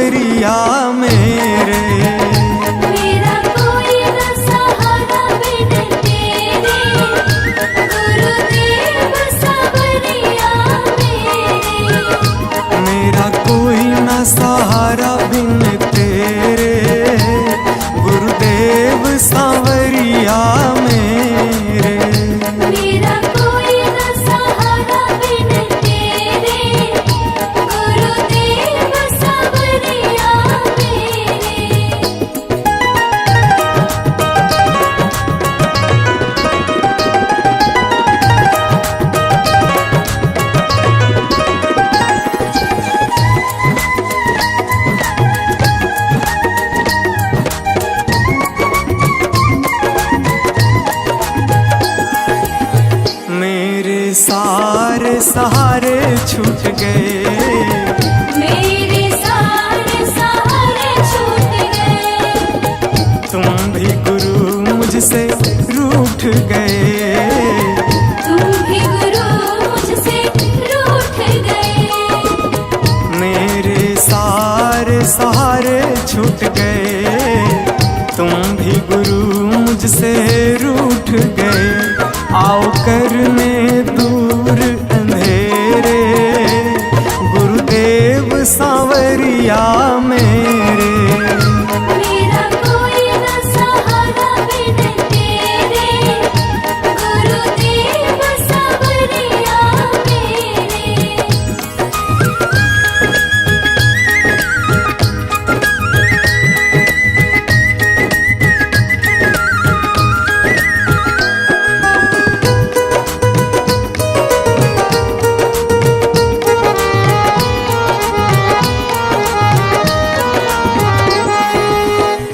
सांवरिया मेरे। मेरा कोई न सहारा बिन तेरे, गुरुदेव सांवरिया मेरे। मेरा कोई न सहारा बिन तेरे, गुरुदेव सांवरिया मेरे। मेरा कोई न सहारा बिन तेरे, गुरुदेव सांवरिया मेरे। मेरे सारे सहारे छूट गए, मेरे सारे सहारे छूट गए। तुम भी गुरु मुझसे रूठ गए। तुम भी गुरु मुझसे रूठ गए। मेरे सारे सहारे छूट गए, तुम भी गुरु मुझसे रूठ गए। आओ करने दूर अंधेरे, गुरुदेव सांवरिया मेरे। मेरा कोई न सहारा बिन तेरे, गुरुदेव सांवरिया मेरे।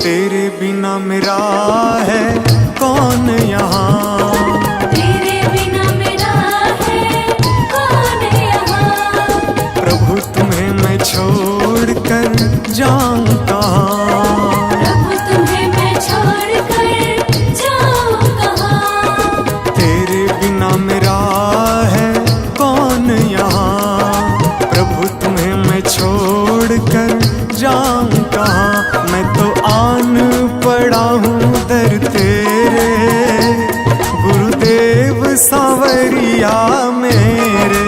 तेरे बिना मेरा है कौन यहाँ, तेरे बिना मेरा है कौन यहाँ। प्रभु तुम्हें मैं छोड़ कर जाऊँ कहाँ। प्रभु तुम्हें मैं छोड़ कर जाऊँ कहाँ। तेरे बिना मेरा है कौन यहाँ, प्रभु तुम्हें मैं छोड़ कर जाऊँ कहाँ। मैं तो आन पड़ा हूँ दर तेरे, गुरुदेव सांवरिया मेरे।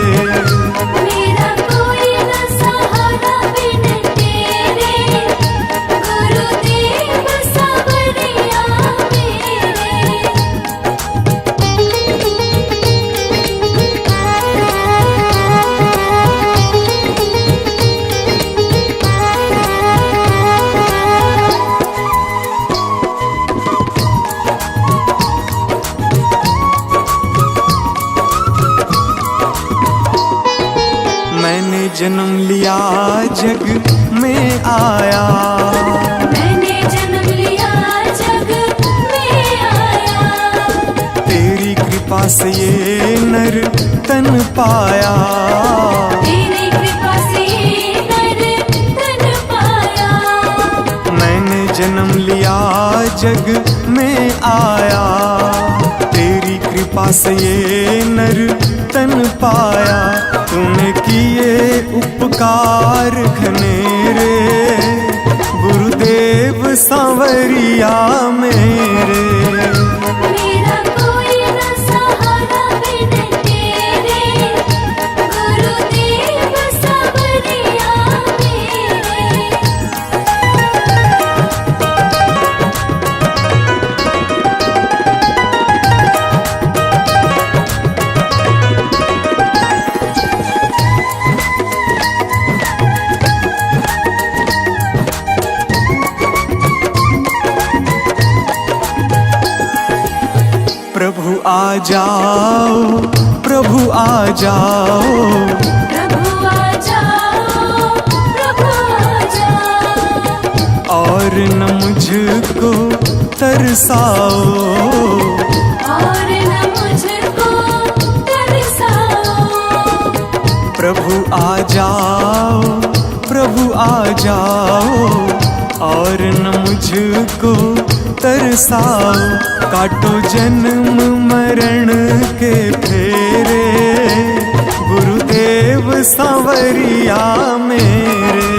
मेरा कोई न सहारा बिन तेरे, गुरुदेव सांवरिया मेरे। मैंने जन्म लिया जग में आया, मैंने जन्म लिया जग में आया। तेरी कृपा से ये नर तन पाया। तेरी कृपा से नर तन पाया। मैंने जन्म लिया जग में आया, तेरी कृपा से ये नर तन पाया। तूने किए उपकार घनेरे, गुरुदेव सांवरिया मेरे। मेरा कोई न सहारा बिन तेरे, गुरुदेव सांवरिया मेरे। प्रभु आ जाओ, प्रभु आ जाओ, प्रभु आ जाओ, प्रभु आ जाओ। और न मुझको तरसाओ, और न मुझको तरसाओ। प्रभु आ जाओ, प्रभु आ जाओ, और न मुझको तरसाओ। काटो जन्म मरण के फेरे, गुरुदेव सांवरिया मेरे।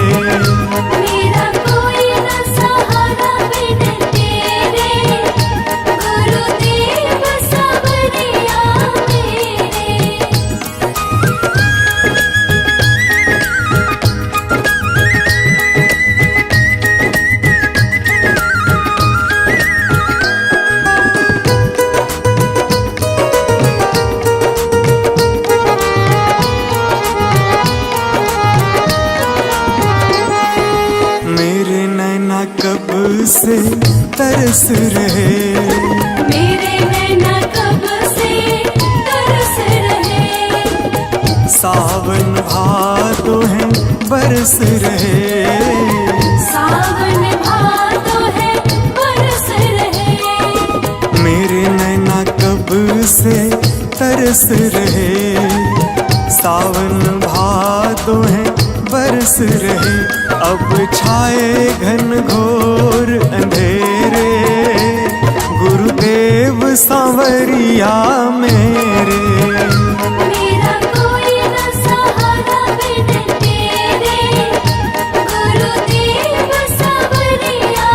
से तरस रहे। मेरे नैना कब से तरस रहे। सावन भादो है बरस रहे। सावन भादो है बरस रहे। मेरे नैना कब से तरस रहे। सावन भादो है बरस रहे। अब छाए घन घोर अंधेरे, गुरुदेव सांवरिया मेरे। मेरा कोई न सहारा बिन तेरे, गुरुदेव सांवरिया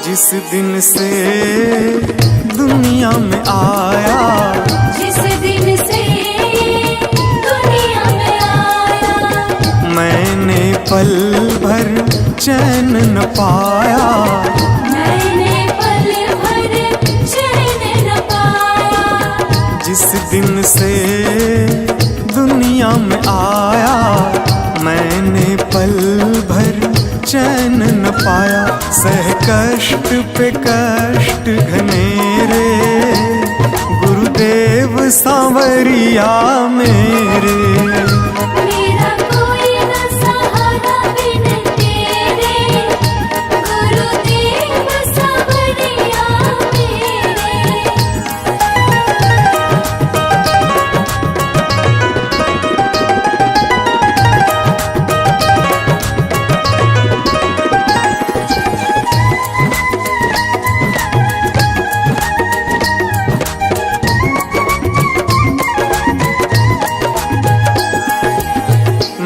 जिस दिन से दुनिया में आया, जिस दिन से दुनिया में आया, मैंने पल भर चैन न पाया। मैंने पल भर चैन न पाया। जिस दिन से दुनिया में आया, मैंने पल भर चैन न पाया। सह कष्ट पे कष्ट घनेरे, गुरुदेव सांवरिया मेरे। मेरा कोई न सहारा बिन तेरे, गुरुदेव सांवरिया मेरे।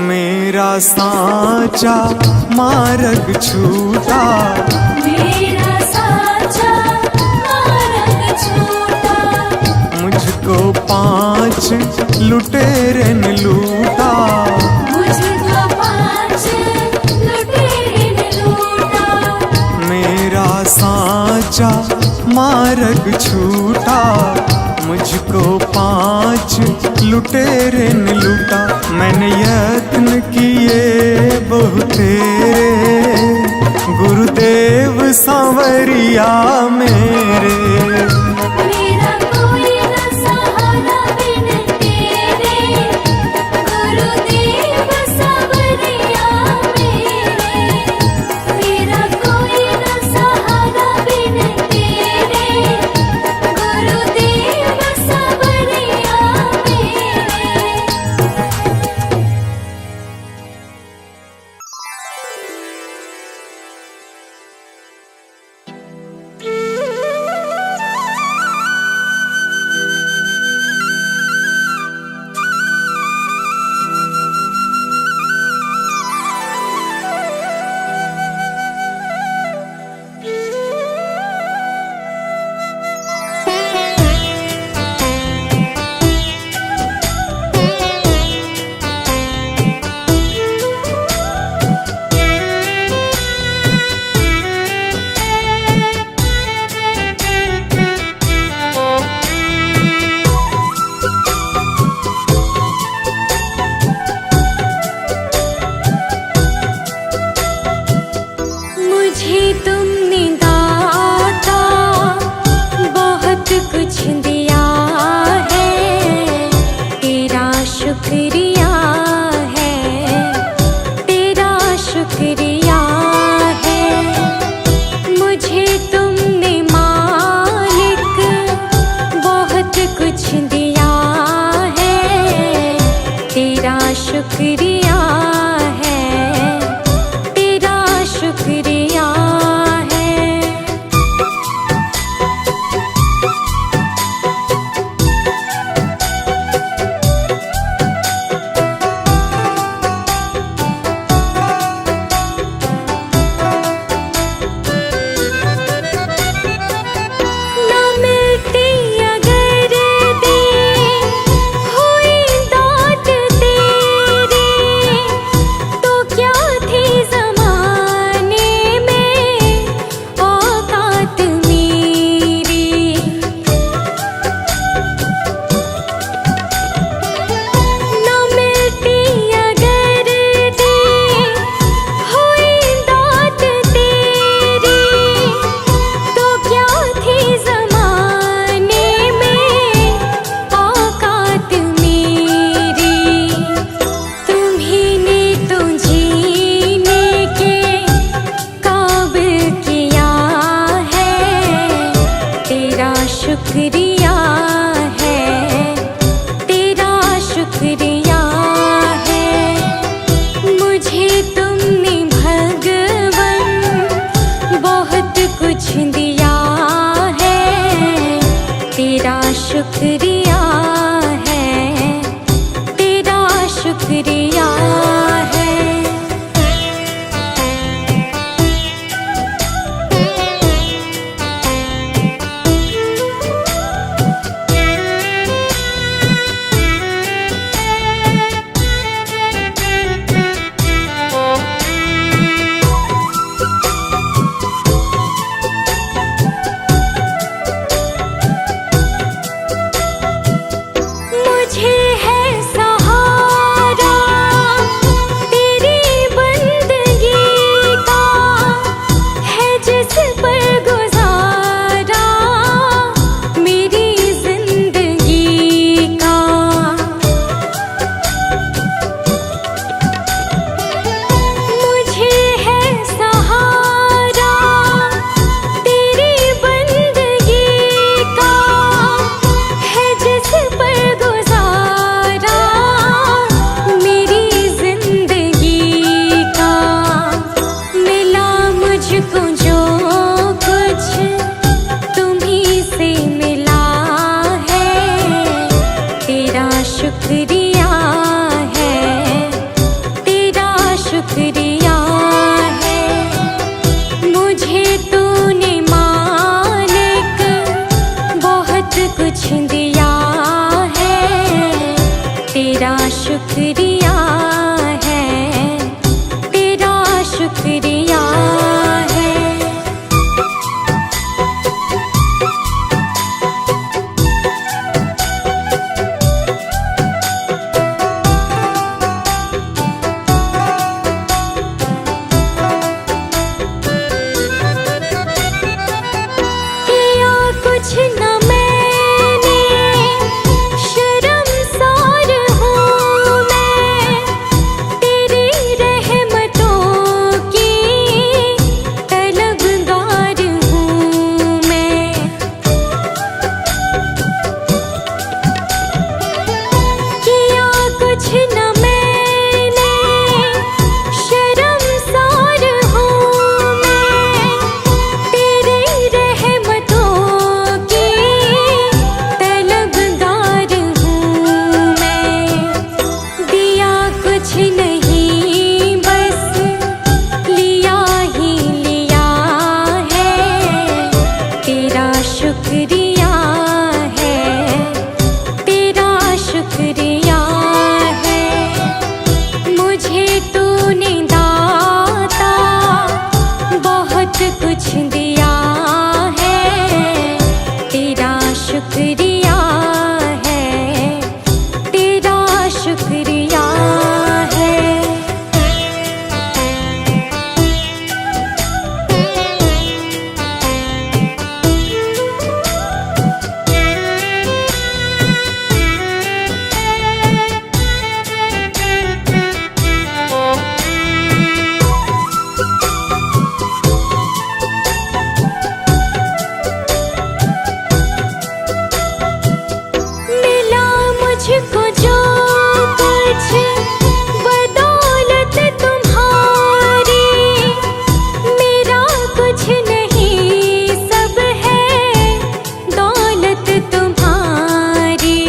मेरा साचा मार्ग छूटा, मेरा साचा मार्ग छूटा। मुझको 5 लुटेरे ने लूटा। मुझको 5 लुटेरे ने लूटा। मेरा साचा मार्ग छूटा, मुझको 5 लुटेरे ने लूटा। मैंने यत्न किए बहुतेरे, गुरुदेव सांवरिया मेरे। मेरा कोई न सहारा बिन तेरे, गुरुदेव सांवरिया मेरे। मेरा कोई न सहारा बिन तेरे, गुरुदेव सांवरिया मेरे। दिया है, तेरा शुक्रिया है, तेरा शुक्रिया है। मिला मुझको जो कुछ बदौलत तुम्हारी, मेरा कुछ नहीं सब है दौलत तुम्हारी।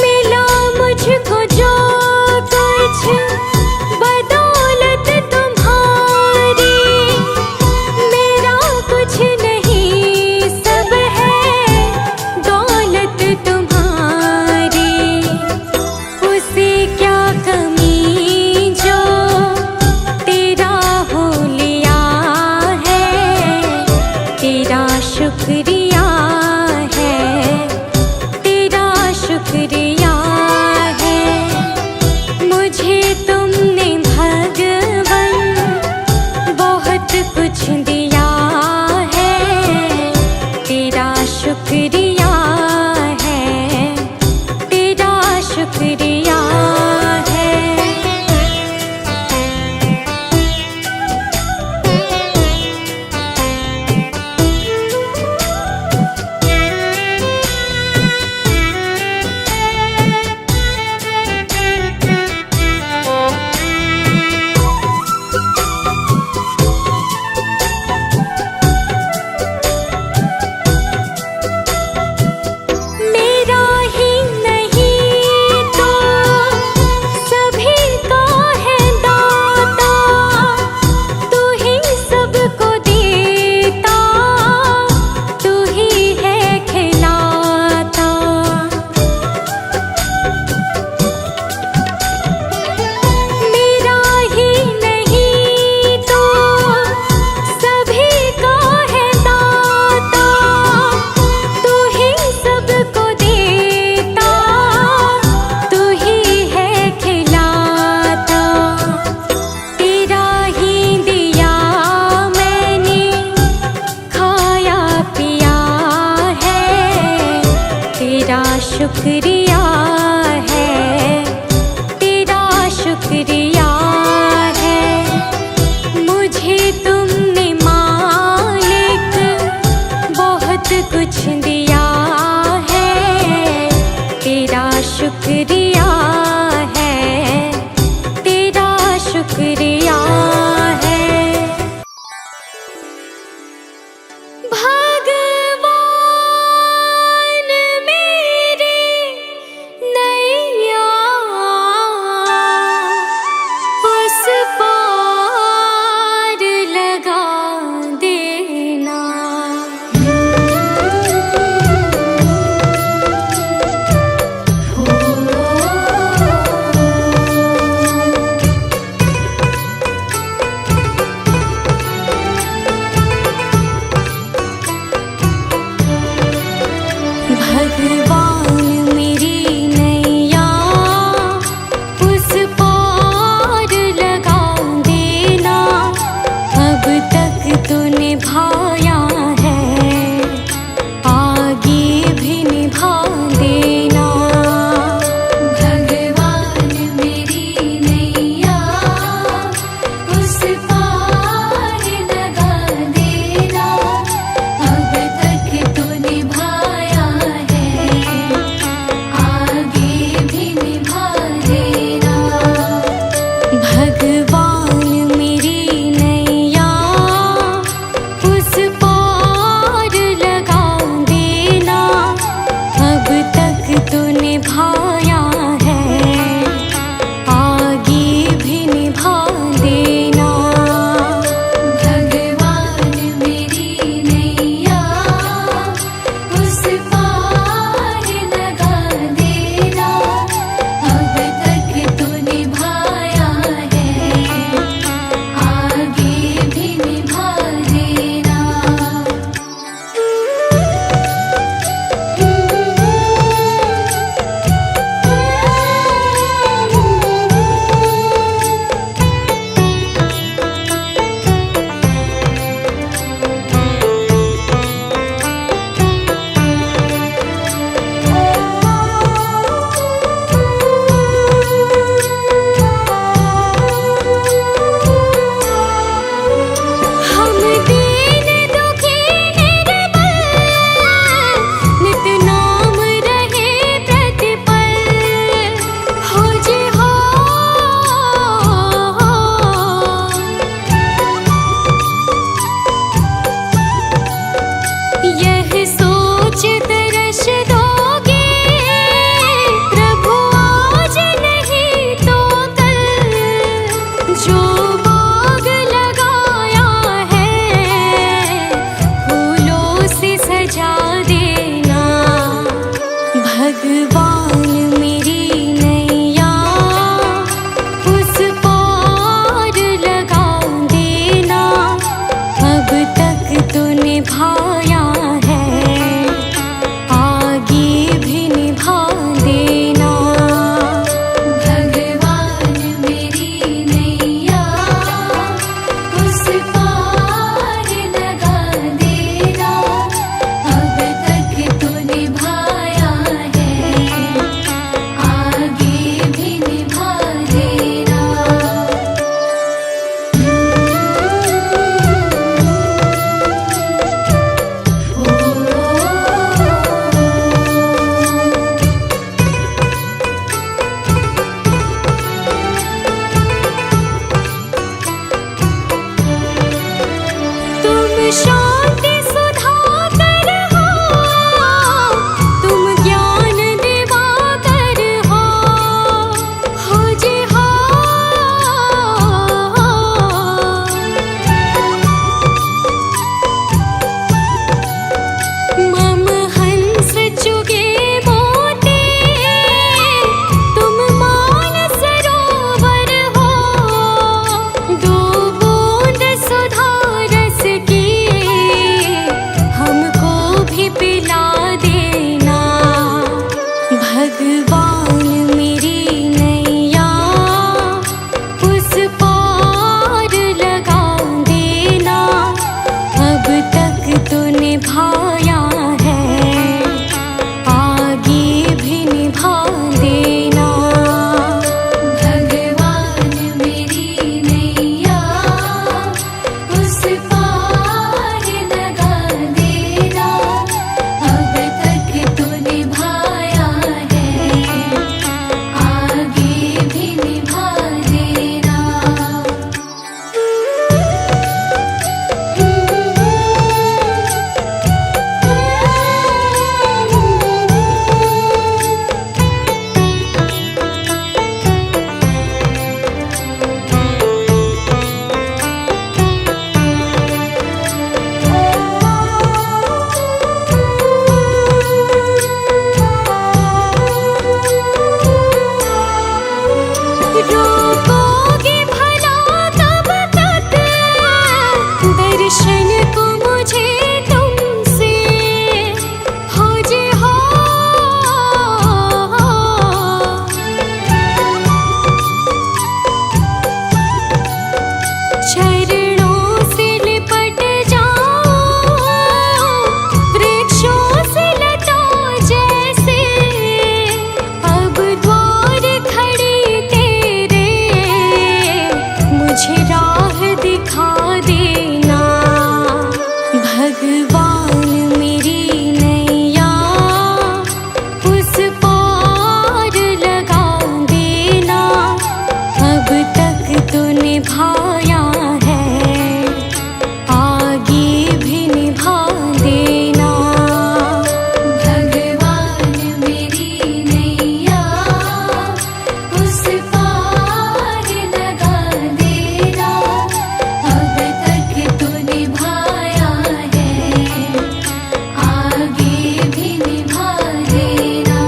मिला मुझको जो कुछ बदौलत तुम्हारी, मेरा कुछ नहीं सब है दौलत तुम्हारी। उसे क्या कमी जो तेरा हो लिया है, तेरा शुक्रिया है, तेरा शुक्रिया है। मुझे तुमने भगवन बहुत कुछ दिया है, तेरा शुक्रिया है, तेरा शुक्रिया है। मेरा ही नहीं तो सभी का है दाता, तू ही सबको देता, तू ही है खिलाता। मेरा ही नहीं तो सभी का है दाता, तू ही सबको देता, तू ही है खिलाता। तेरा ही दिया मैंने खाया पिया है, तेरा शुक्रिया है, तेरा शुक्रिया है। मुझे तुमने मालिक बहुत कुछ दिया है, तेरा शुक्रिया है, तेरा शुक्रिया है। भगवान मेरे नैया उस पार लगा देना। जो बाग लगाया है फूलों से सजा देना। भगवान मेरी नैया उस पार लगा देना। अब तक तो निभाया है आगे भी निभा देना। भगवान मेरी नैया उस पार लगा देना। अब तक तो निभाया है आगे भी निभा देना। तुम शांति सुधाकर हो, तुम ज्ञान दिवाकर हो जी हो। मम हंस चुगे मोती, तुम मान सरोवर हो। दो बूंद सुधा रस की हमको भी पिला देना। भगवान मेरी नैया उस पार लगा देना। अब तक तो निभाया है आगे भी निभा देना। भगवान मेरी नैया उस पार लगा देना। अब तक तो निभाया है आगे भी निभा देना। रोकोगे भला कब तक दर्शन को मुझे तुमसे हो जी हो। चरणों से लिपट जाओ वृक्षों से लताओं जैसे। अब द्वार खड़ी तेरे मुझे राह दिखा देना। भगवान मेरी नैया उस पार लगा देना। अब तक तो निभाया है आगे भी निभा देना। भगवान मेरी नैया उस पार लगा देना। अब तक तो निभाया है आगे भी निभा देना।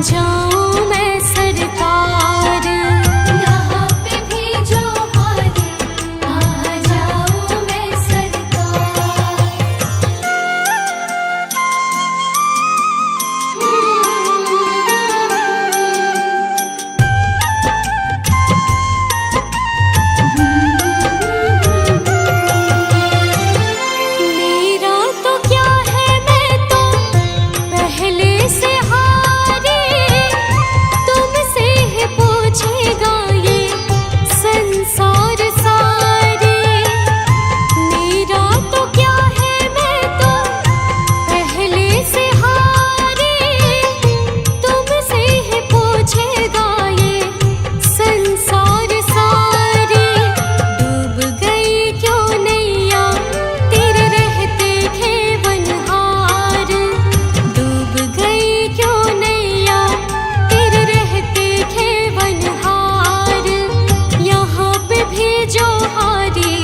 जाऊं मैं सरकार। यहाँ पे भेजो हारी, कहाँ जाऊं मैं सरकार। मेरा तो क्या है, मैं तो पहले से हारी, तुमसे ही पूछेगा ये संसार सारे। मेरा तो क्या है, मैं तो पहले से हारी, तुमसे ही पूछेगा ये संसार सारे। डूब गई क्यों नैया तेरे रहते खेवनहार, डूब गई क्यों नैया तेरे रहते खेवनहार। यहाँ पे भेजो हारी,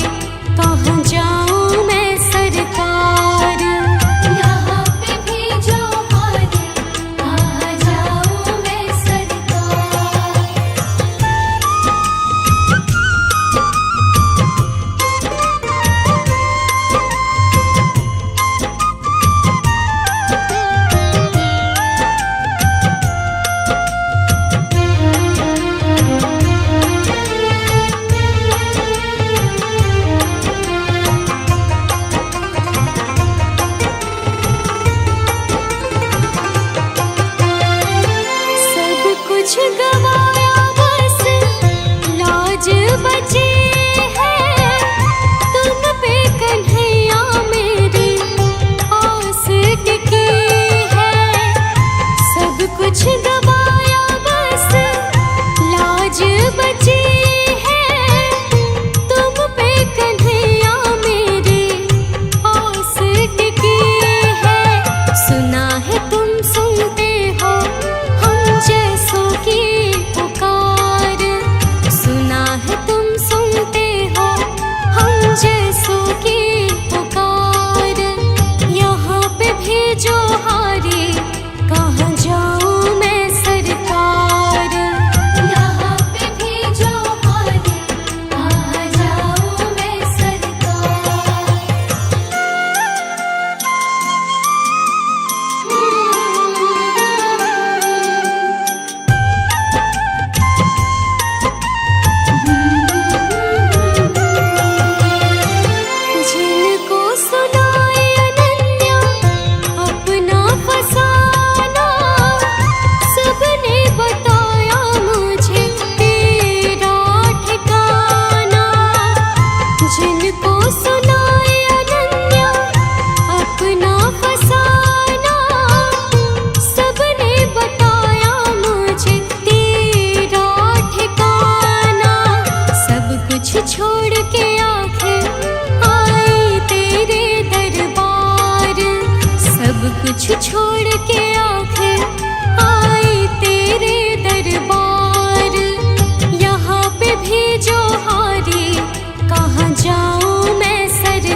कहाँ जाऊं मैं सरकार। यहाँ पे भेजो हारी, कहाँ जाऊं मैं सरकार। सब कुछ गवाया बस लाज बची है, तुम पे कन्हैया मेरी आस टिकी है। सब कुछ गवाया बस लाज बची है, तुम पे कन्हैया मेरी आस टिकी है। सुना है तुम सुनते हो हम जैसों की पुकार, सुना है तुम सुनते हो हम जैसों की पुकार। यहाँ पे भेजो हारी, कहाँ जाऊं मैं सरकार। यहाँ पे भेजो हारी, कहाँ जाऊं मैं सरकार। जिनको सुनाए अनन्या अपना फसाना, सबने बताया मुझे तेरा ठिकाना। जिनको सुनाए अनन्या अपना फसाना, सबने बताया मुझे तेरा ठिकाना। सब कुछ छोड़ के आखिर आई तेरे दरबार, सब कुछ छोड़ के आखिर आई तेरे दरबार। यहाँ पे भेजो हारी, कहाँ जाऊं मैं सरकार।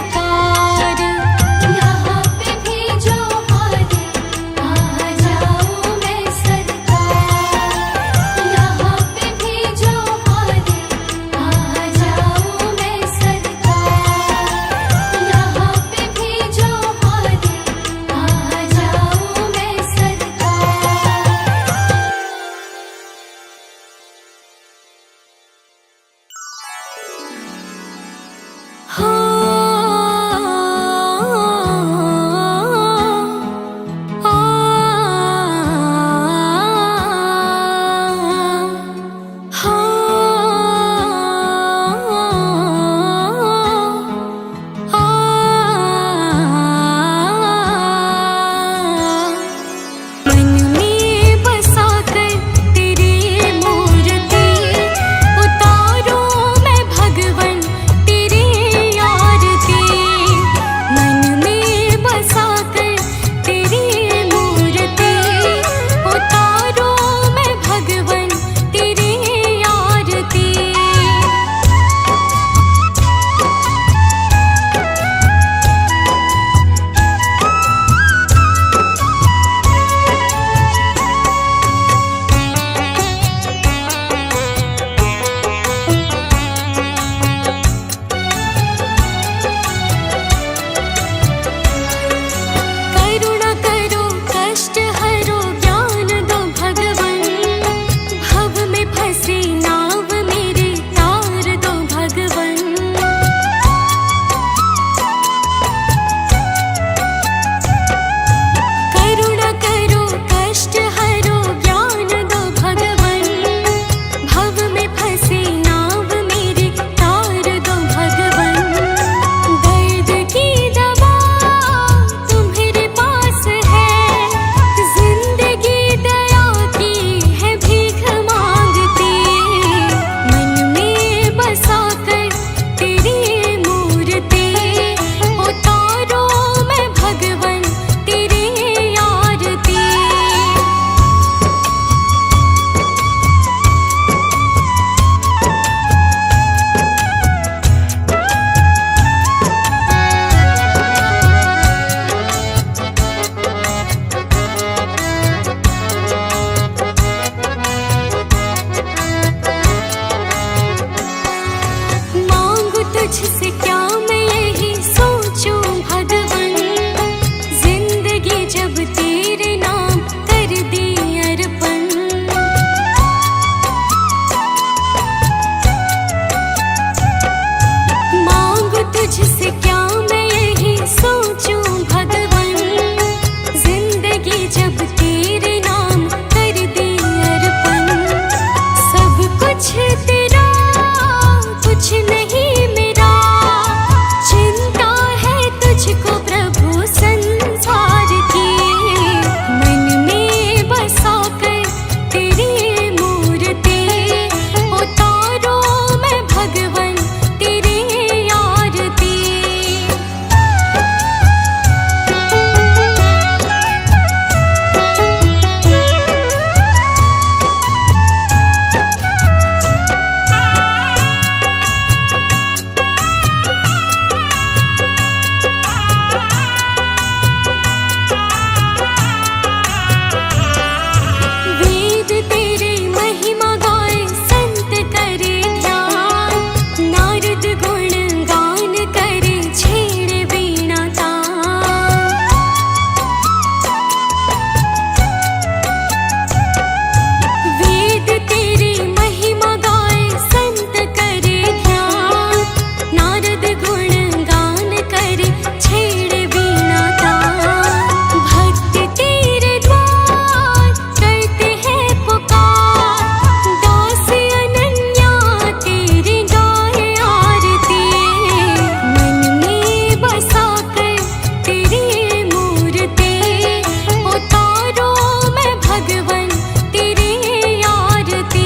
छेड़ वीणा तार, भक्त तेरे द्वार करते हैं पुकार, दास अनन्या तेरी गाए आरती, मन में बसा कर तेरी मूर्ति, उतारो मैं भगवन तेरी आरती।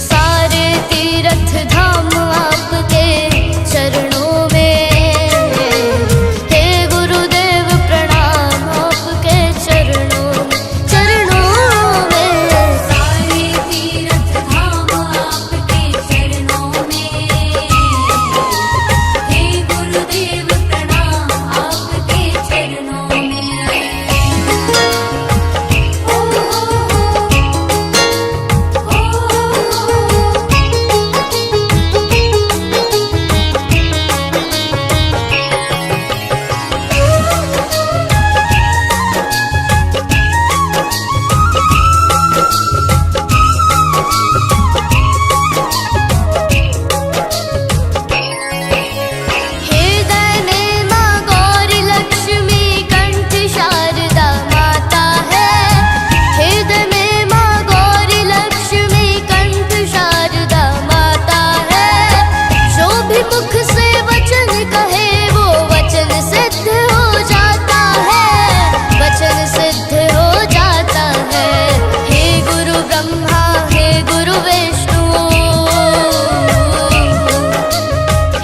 सारे तीर्थ धाम आपके चरणों में, हे गुरुदेव प्रणाम आपके चरणों में। सारे तीर्थ धाम आपके चरणों में, हे गुरुदेव प्रणाम आपके चरणों में। हृदय में माँ गौरी लक्ष्मी कंठ शारदा माता है, हृदय में माँ गौरी लक्ष्मी कंठ शारदा माता है, जो भी मुख से वचन कहे वो वचन सिद्ध हो जाता है, वचन सिद्ध हो जाता है। हे गुरु ब्रह्मा हे गुरु विष्णु,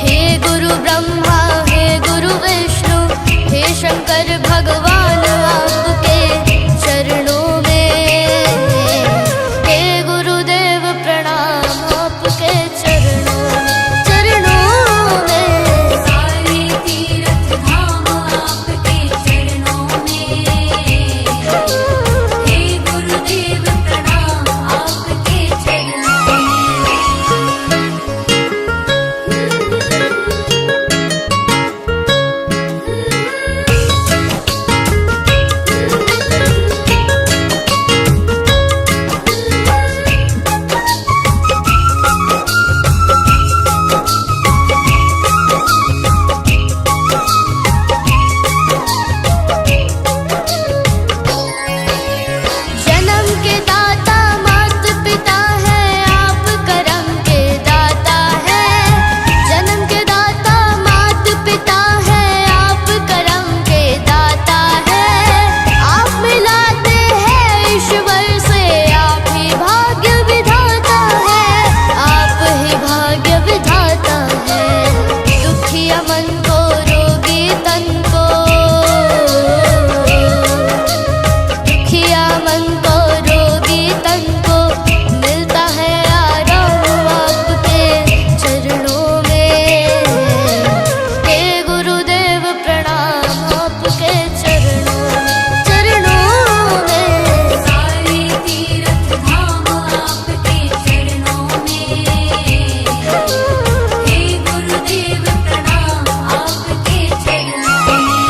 हे गुरु ब्रह्मा हे गुरु विष्णु, हे शंकर भगवान आपके चरणों में, हे गुरुदेव प्रणाम आपके चरणों में। सारे तीर्थ धाम आपके चरणों में, हे गुरुदेव प्रणाम आपके चरणों में। जन्म के दाता मात पिता है, आप करम के दाता है, जन्म के दाता मात पिता है, आप करम के दाता है, आप मिलाते हैं ईश्वर से, आप ही भाग्य विधाता है, आप ही भाग्य विधाता है। दुखिया मन को रोगी तन को, दुखिया मन को रोगी तन को मिलता है आराम आपके चरणों में, हे गुरुदेव प्रणाम आपके चरणों में। सारे तीर्थ धाम आपके चरणों में, हे गुरुदेव प्रणाम आपके चरणों में।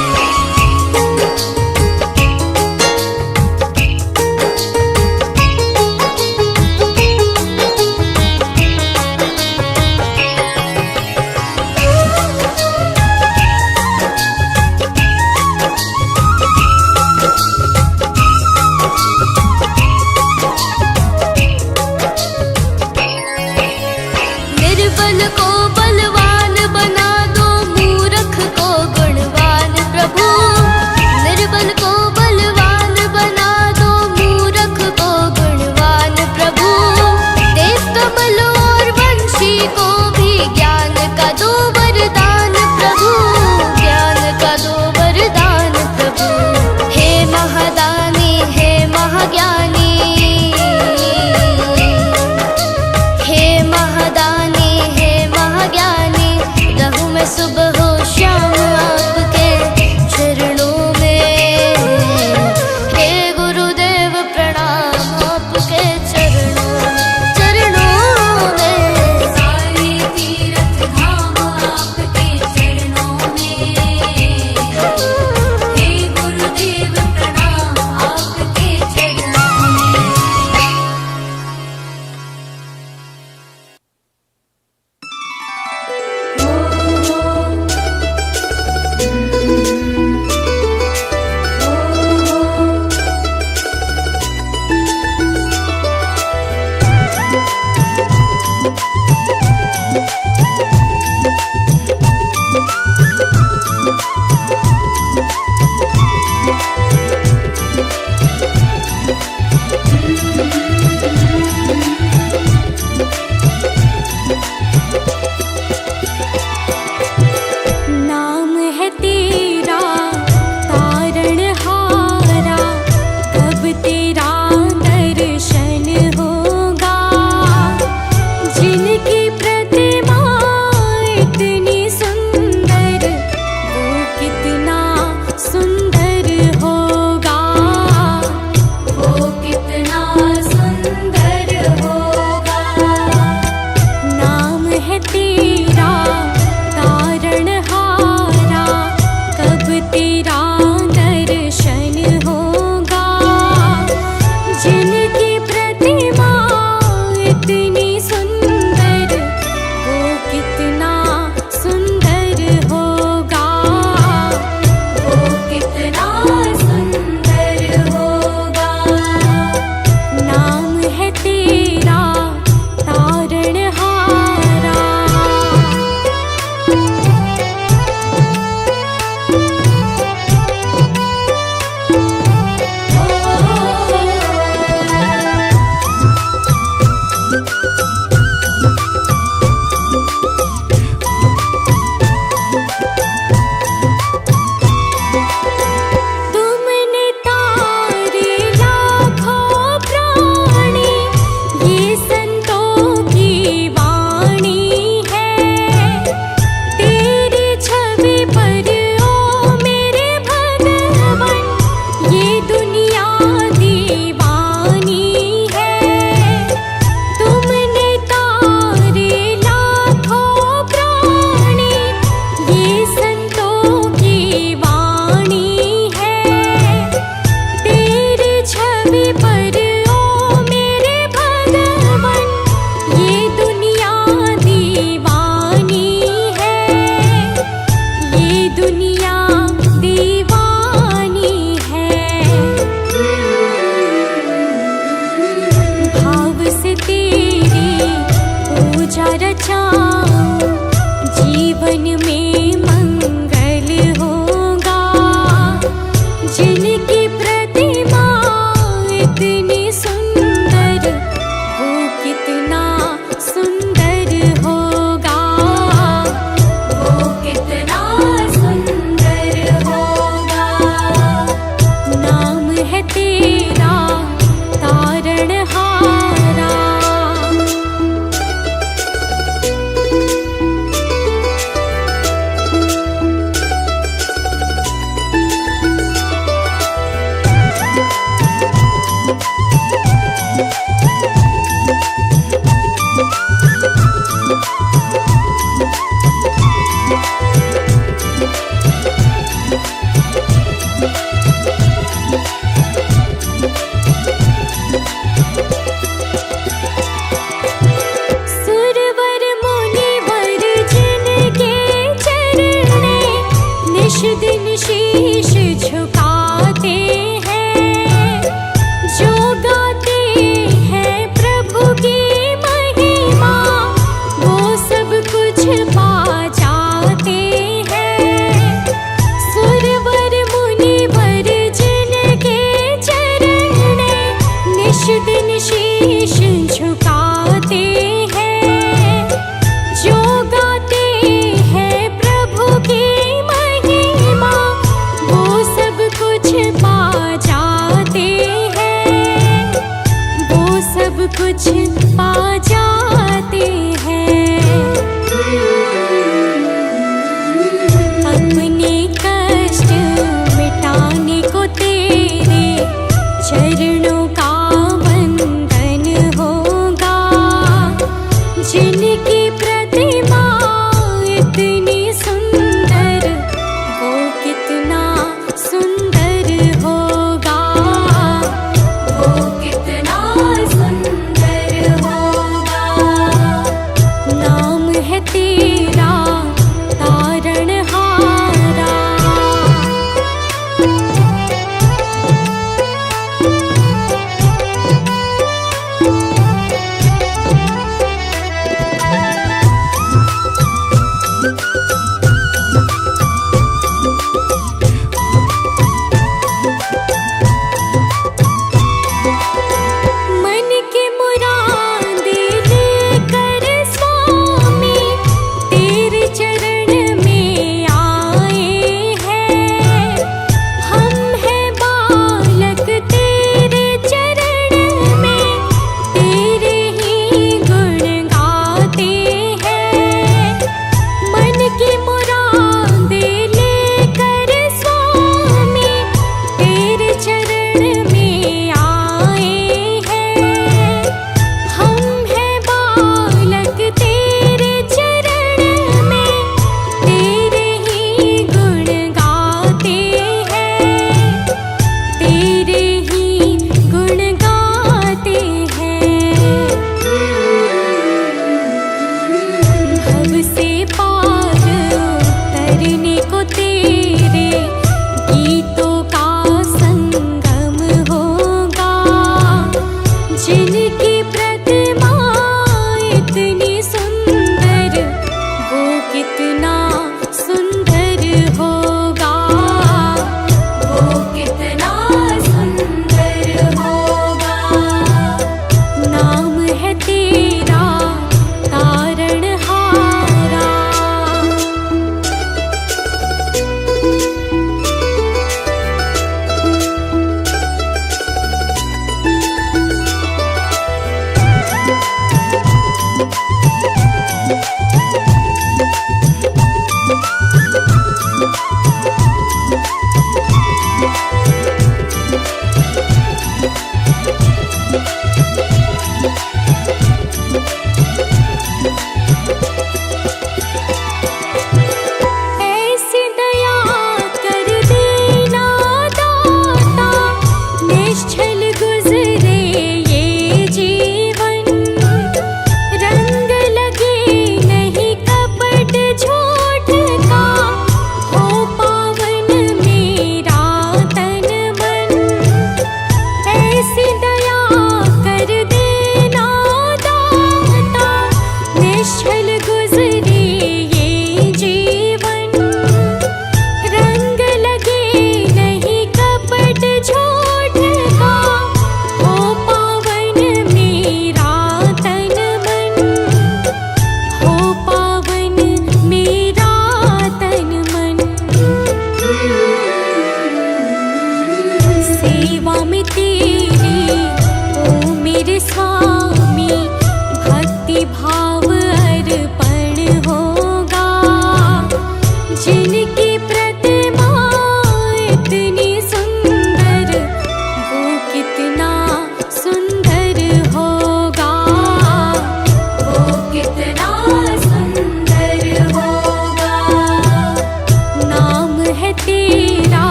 निर्बल को बलवान बना दो, मूर्ख को गुणवान प्रभु, निर्बल को बलवान बना दो, मूर्ख को गुणवान प्रभु, देव कमल और वंशी को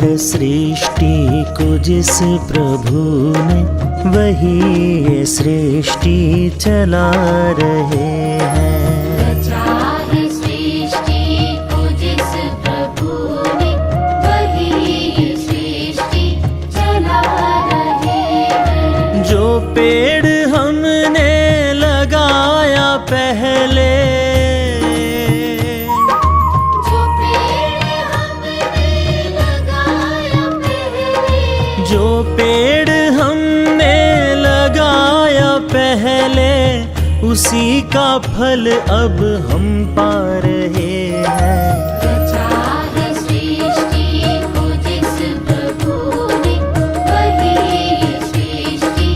है सृष्टि को जिस प्रभु ने, वही ये सृष्टि चला रहे हैं। रचा है सृष्टि को जिस प्रभु ने, वही ये सृष्टि चला रहे हैं। जो पेड़ हमने लगाया पहले, जो पेड़ हमने लगाया पहले, उसी का फल अब हम पा रहे हैं। रचा है सृष्टि को जिस प्रभु ने, वही ये सृष्टि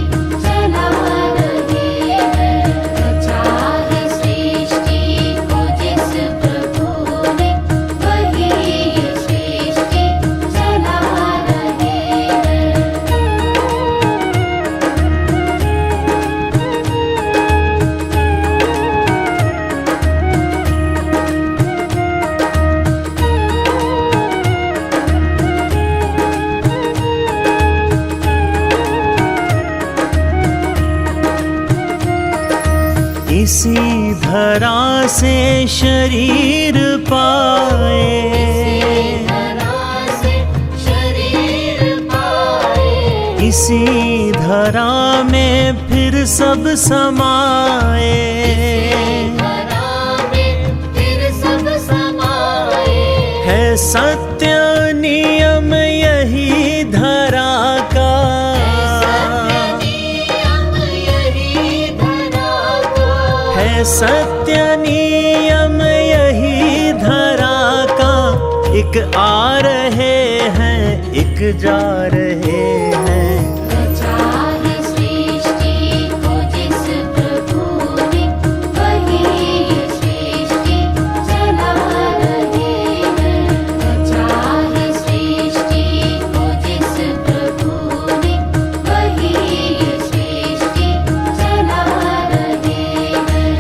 चला रहे हैं। रचा है सृष्टि को जिस प्रभु ने, वही ये सृष्टि चला रहे हैं। इसी धरा से शरीर पाए, इसी धरा में फिर सब समाए। है सत्य नियम यही धरा का, है सत्य नियम यही धरा का। एक आ रहे हैं, एक जा रहे हैं। रचा है सृष्टि को जिस प्रभु ने, वही ये सृष्टि चला रहे हैं। रचा है सृष्टि को जिस प्रभु ने, वही ये सृष्टि चला रहे हैं।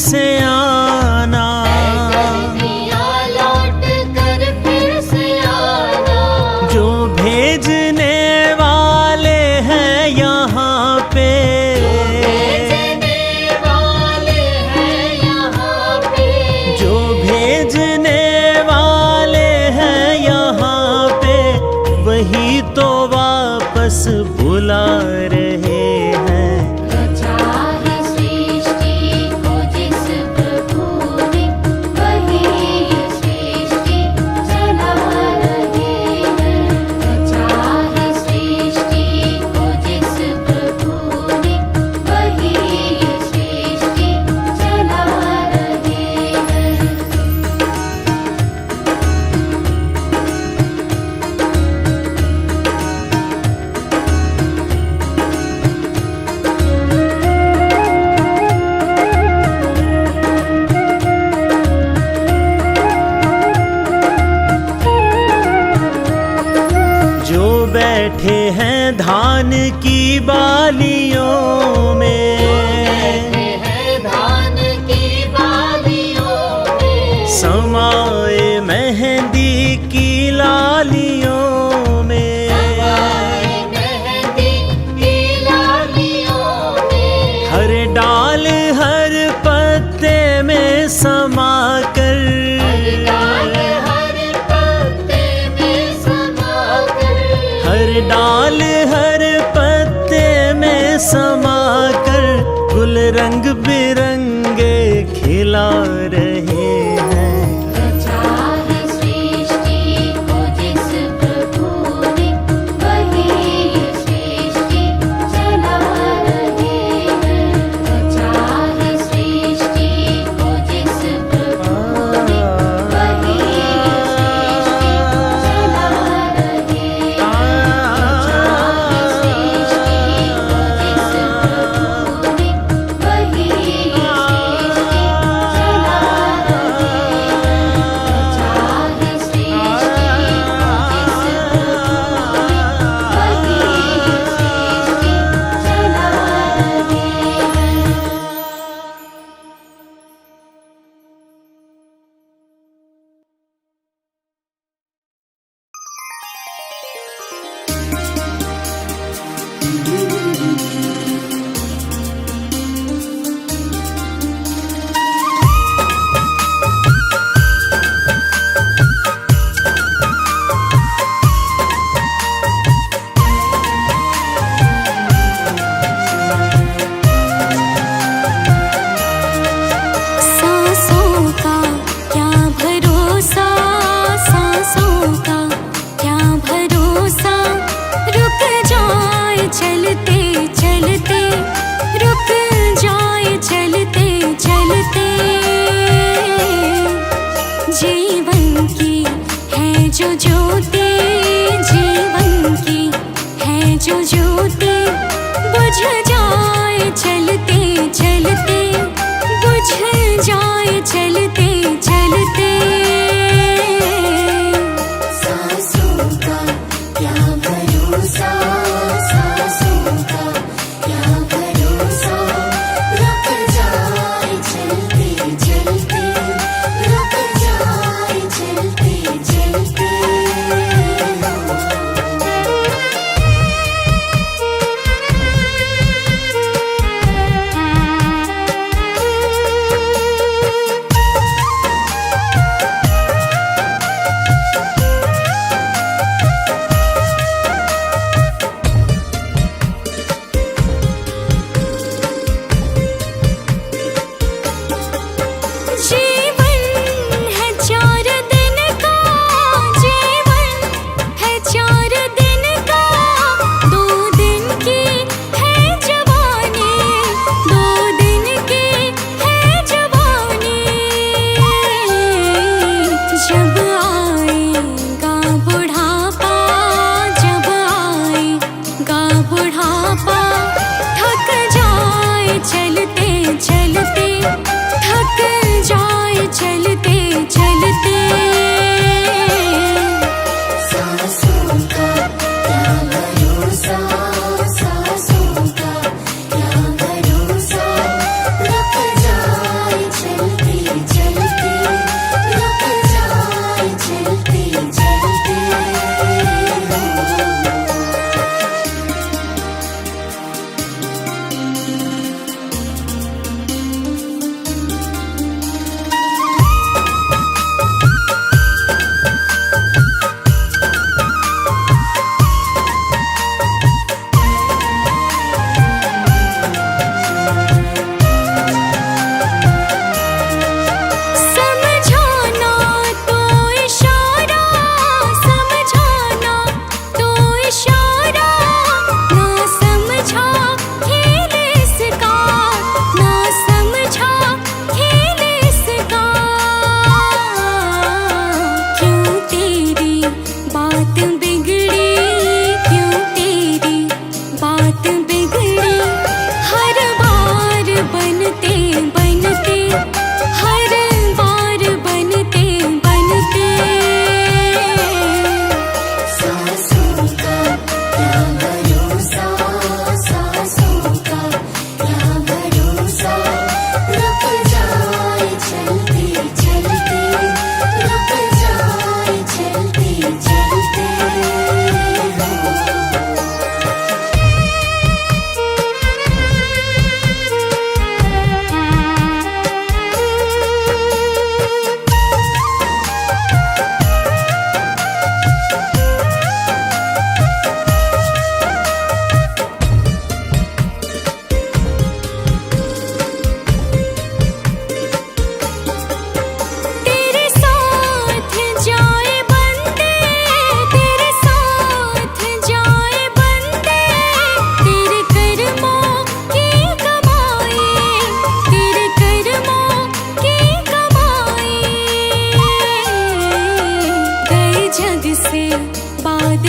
से आना, लौट कर फिर से आना। जो भेजने वाले हैं यहाँ पे, भेजने वाले हैं यहाँ पे, जो भेजने वाले हैं यहाँ पे, वही तो वापस बुला रहे हैं। रचा है सृष्टि को जिस प्रभु ने, वही ये सृष्टि चला रहे हैं। रचा है सृष्टि को जिस प्रभु ने, वही ये सृष्टि चला रहे हैं। जो बैठे हैं धान की बालियों में, है धान की बालियों में, समाए मेहंदी की लालियों में, मेहंदी की लालियों में, हर डाल हर पत्ते में समा कर, डाल हर पत्ते में समा कर, हर डाल हर पत्ते में समा कर, गुल रंग बिरंगे खिला रहे हैं। रचा है सृष्टि को जिस प्रभु ने, वही ये सृष्टि चला रहे हैं। रचा है सृष्टि को जिस प्रभु ने, वही ये सृष्टि चला रहे हैं। रचा है सृष्टि को जिस प्रभु ने, वही ये सृष्टि चला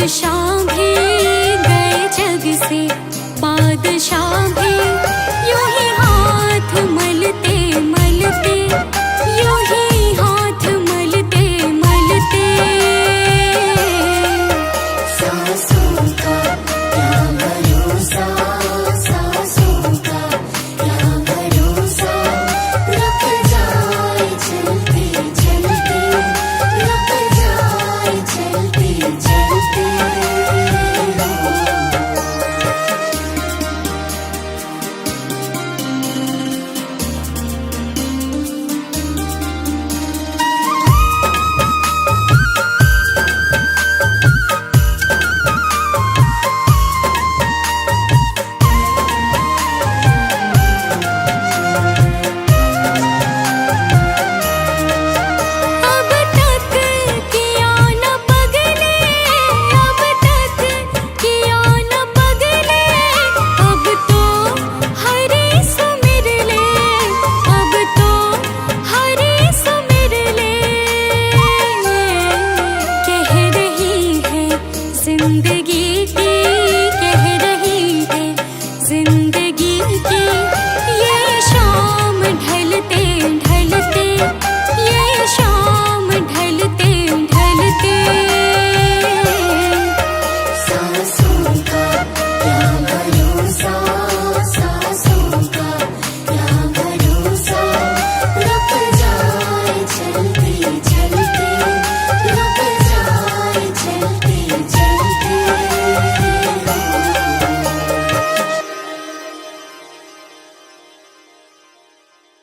बादशाह भी गए जग से, बादशाह भी यूं ही हाथ मलते मलते, यूं ही हाथ मलते मलते। सांसों का क्या भरोसा, सांसों का क्या भरोसा, रुक जाए चलते चलते, रुक जाए चलते चलते। अब तक किया न पगले, अब तक किया न पगले, अब तो हरे सुमिर ले, अब तो हरे सुमिर ले। कह रही है जिंदगी